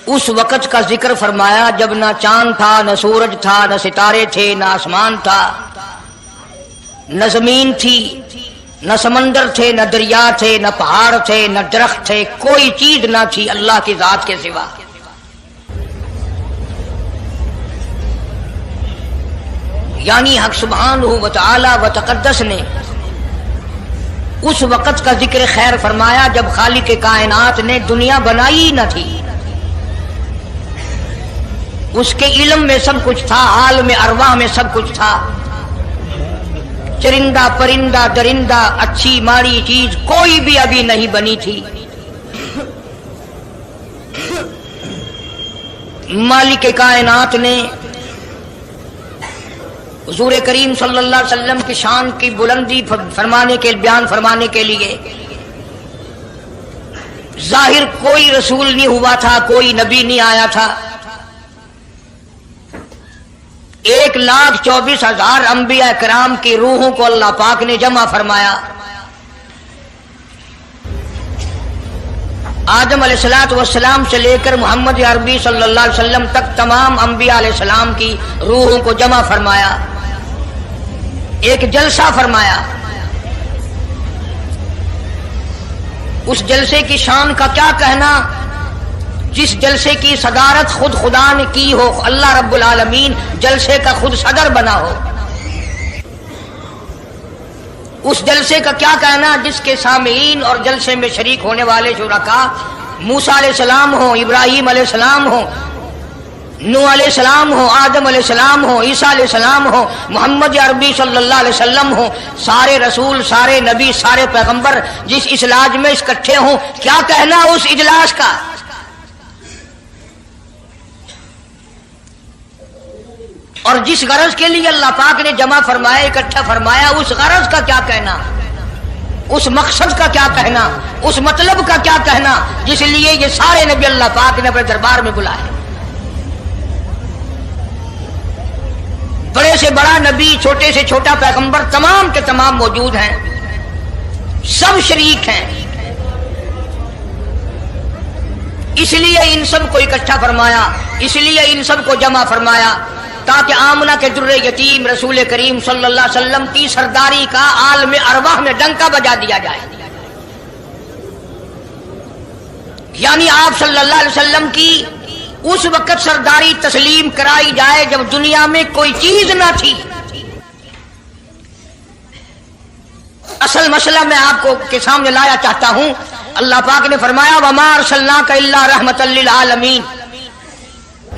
उस वक़्त का जिक्र फरमाया जब ना चांद था, न सूरज था, न सितारे थे, न आसमान था, न जमीन थी, न समंदर थे, न दरिया थे, न पहाड़ थे, न दरख्त थे, कोई चीज ना थी अल्लाह की जात के सिवा। यानी हक सुब्हानहू व तआला व तक़द्दस ने उस वक़्त का जिक्र खैर फरमाया जब खालिक कायनात ने दुनिया बनाई न थी। उसके इल्म में सब कुछ था, आलम अरवाह में सब कुछ था। चरिंदा परिंदा दरिंदा, अच्छी माड़ी चीज कोई भी अभी नहीं बनी थी। मालिक कायनात ने हुजूर करीम सल्लल्लाहु अलैहि वसल्लम की शान की बुलंदी फरमाने के बयान फरमाने के लिए जाहिर कोई रसूल नहीं हुआ था, कोई नबी नहीं आया था। 1,24,000 अंबिया कराम की रूहों को अल्लाह पाक ने जमा फरमाया। आदम अलैहिस्सलातु वस्सलाम से लेकर मोहम्मद अरबी सल्लल्लाहु अलैहि वसल्लम तक तमाम अंबिया अलैहिस्सलाम की रूहों को जमा फरमाया, एक जलसा फरमाया। उस जलसे की शान का क्या कहना, जिस जलसे की सदारत खुद खुदा ने की हो, अल्लाह रब्बुल आलमीन जलसे का खुद सदर बना हो, उस जलसे का क्या कहना जिसके सामीन और जलसे में शरीक होने वाले शुरका मूसा अलैहिस्सलाम हो, इब्राहीम अलैहिस्सलाम हो, नूह अलैहिस्सलाम हो, आदम अलैहिस्सलाम हो, ईसा अलैहिस्सलाम हो, मोहम्मद अरबी सल्लल्लाहु अलैहि वसल्लम हो, सारे रसूल, सारे नबी, सारे पैगंबर जिस इजलास में इकट्ठे हों, क्या कहना उस इजलास का। और जिस गरज के लिए अल्लाह पाक ने जमा फरमाया, इकट्ठा फरमाया, उस गरज का क्या कहना, उस मकसद का क्या कहना, उस मतलब का क्या कहना जिस लिए ये सारे नबी अल्लाह पाक ने अपने दरबार में बुलाए। बड़े से बड़ा नबी, छोटे से छोटा पैगंबर, तमाम के तमाम मौजूद हैं, सब शरीक हैं। इसलिए इन सब को इकट्ठा फरमाया, इसलिए इन सब को जमा फरमाया ताकि आमना के दुर्रे यतीम रसूल करीम सल्लल्लाहु अलैहि वसल्लम की सरदारी का आलम अरवाह में डंका बजा दिया जाए। यानी आप सल्लल्लाहु अलैहि वसल्लम की उस वक्त सरदारी तस्लीम कराई जाए जब दुनिया में कोई चीज ना थी। असल मसला मैं आपको के सामने लाया चाहता हूं। अल्लाह पाक ने फरमाया वमा अरसलनाका इल्ला रहमतल लिल आलमीन,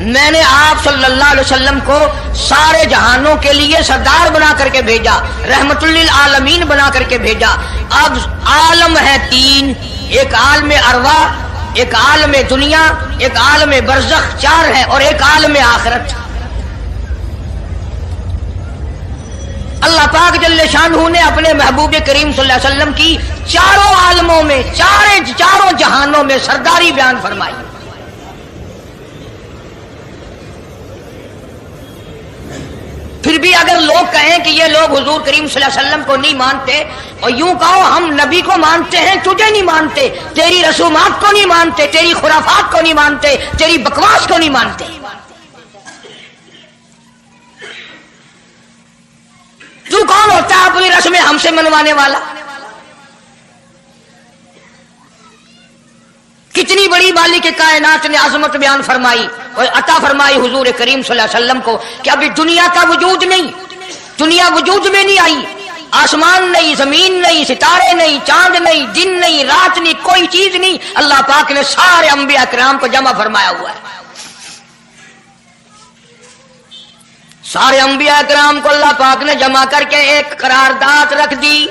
मैंने आप सल्लल्लाहु अलैहि वसल्लम को सारे जहानों के लिए सरदार बना करके भेजा, रहमतुल लिल आलमीन बना करके भेजा। अब आलम है तीन, एक आलम अरवा, एक आलम दुनिया, एक आलम बरज़ख, चार है, और एक आलम आखिरत। अल्लाह पाक जल्ले शानहू ने अपने महबूब करीम सल्लल्लाहु अलैहि वसल्लम की चारों आलमों में, चारों जहानों में सरदारी बयान फरमाई। फिर भी अगर लोग कहें कि ये लोग हुजूर करीम सल्लल्लाहु अलैहि वसल्लम को नहीं मानते, और यूं कहो हम नबी को मानते हैं, तुझे नहीं मानते, तेरी रसूमात को नहीं मानते, तेरी खुराफात को नहीं मानते, तेरी बकवास को नहीं मानते, तू कौन होता है अपनी रस्में हमसे मनवाने वाला। कितनी बड़ी मालिक के कायनात ने आजमत बयान फरमाई और अता फरमाई हुजूर करीम सल्लल्लाहु अलैहि वसल्लम को कि अभी दुनिया का वजूद नहीं, दुनिया वजूद में नहीं आई, आसमान नहीं, जमीन नहीं, सितारे नहीं, चांद नहीं, दिन नहीं, रात नहीं, कोई चीज नहीं। अल्लाह पाक ने सारे अंबिया किराम को जमा फरमाया हुआ है। सारे अंबिया किराम को अल्लाह पाक ने जमा करके एक करारदाद रख दी।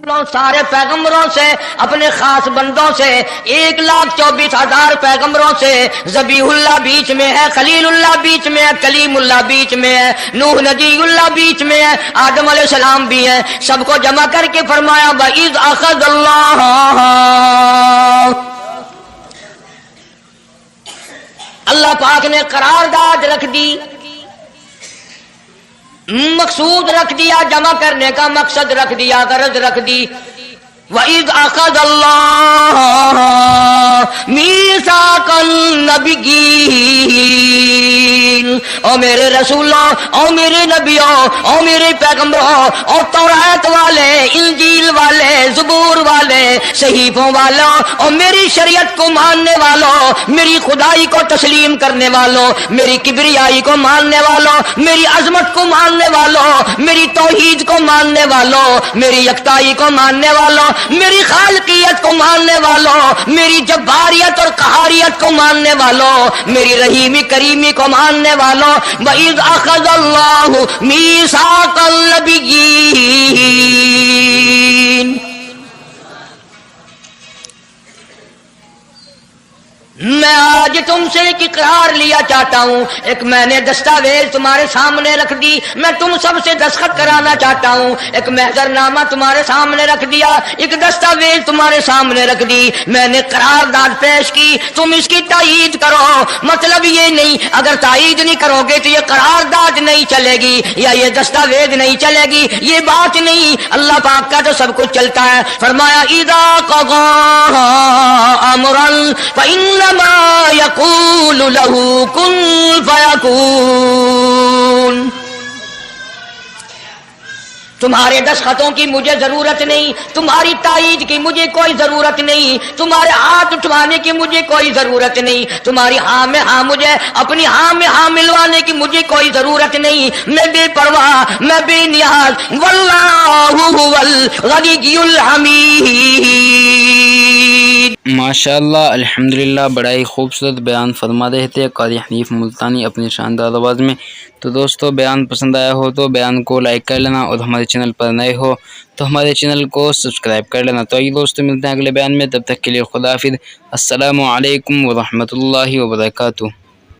सारे पैगंबरों से, अपने खास बंदों से, 1,24,000 पैगंबरों से, ज़बीहुल्लाह बीच में है, खलीलुल्लाह बीच में है, कलीमुल्लाह बीच में है, नूह नजीउल्लाह बीच में है, आदम अलैहिस्सलाम भी है। सबको जमा करके फरमाया वइज़ अख़ज़ल्लाह, अल्लाह पाक ने करारदाद रख दी, मकसूद रख दिया, जमा करने का मकसद रख दिया, गरज रख दी। वइज़ अख़ज़ल्लाह मीसाक़न नबिय्यीन, ओ मेरे रसूलों, ओ मेरे नबियों, ओ मेरे पैगंबरों, ओ तौरात वाले, इंजील वाले, ज़बूर वाले, सहीफों वालों, और मेरी शरीयत को मानने वालों, मेरी खुदाई को तस्लीम करने वालों, मेरी किबरियाई को मानने वालों, मेरी अजमत को मानने वालों, मेरी तौहीद को मानने वालों, मेरी यकताई को मानने वालों, मेरी खालकियत को मानने वालों, मेरी जब्बारियत और कहारियत को मानने वालों, मेरी रहीमी करीमी को मानने वालों, वइज़ अख़ज़ल्लाहु मीसाक़ल नबिय्यीन, मैं आज तुमसे एक इकरार लिया चाहता हूं, एक मैंने दस्तावेज तुम्हारे सामने रख दी, मैं तुम सबसे दस्तखत कराना चाहता हूं, एक महजरनामा तुम्हारे सामने रख दिया, एक दस्तावेज तुम्हारे सामने रख दी, मैंने करारदाद पेश की, तुम इसकी तायीद करो। मतलब ये नहीं, अगर तायीद नहीं करोगे तो ये करारदाद नहीं चलेगी या ये दस्तावेज नहीं चलेगी, ये बात नहीं। अल्लाह पाक का तो सब कुछ चलता है। फरमाया इज़ा क़ज़ा अमरन फ़इन्नमा यक़ूलु लहू कुन फयकून, تمہارے دستخطوں کی مجھے ضرورت نہیں، تمہاری تائید کی مجھے کوئی ضرورت نہیں، تمہارے ہاتھ اٹھوانے کی مجھے کوئی ضرورت نہیں، تمہاری ہاں میں ہاں مجھے اپنی ہاں میں ہاں ملوانے کی مجھے کوئی ضرورت نہیں، میں بے پرواہ، میں بے نیاز، واللہ هو الغنی الحمید۔ ماشاء اللہ، الحمدللہ، بڑا ہی خوبصورت بیان فرما رہے تھے قاری حنیف ملتانی اپنی شاندار آواز میں۔ تو دوستو، بیان پسند آیا ہو تو بیان کو لائک کر لینا، اور ہمارے چینل پر نئے ہو تو ہمارے چینل کو سبسکرائب کر لینا۔ تو آئیے دوستو، ملتے ہیں اگلے بیان میں، تب تک کے لیے خدا حافظ۔ السلام علیکم ورحمۃ اللہ وبرکاتہ۔